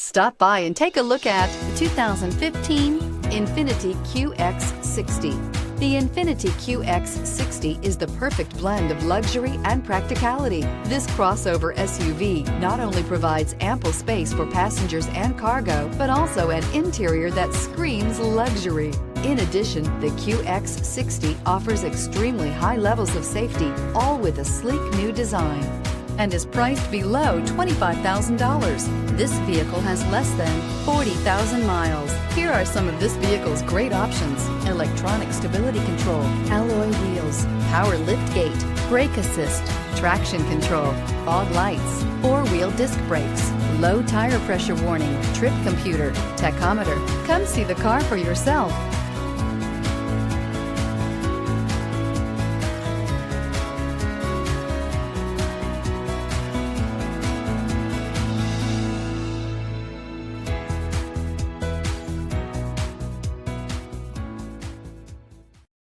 Stop by and take a look at the 2015 Infiniti Qx60. The Infiniti Qx60 is the perfect blend of luxury and practicality. This crossover SUV not only provides ample space for passengers and cargo, but also an interior that screams luxury. In addition, the Qx60 offers extremely high levels of safety, all with a sleek new design, and is priced below $25,000. This vehicle has less than 40,000 miles. Here are some of this vehicle's great options: electronic stability control, alloy wheels, power lift gate, brake assist, traction control, fog lights, four-wheel disc brakes, low tire pressure warning, trip computer, tachometer. Come see the car for yourself.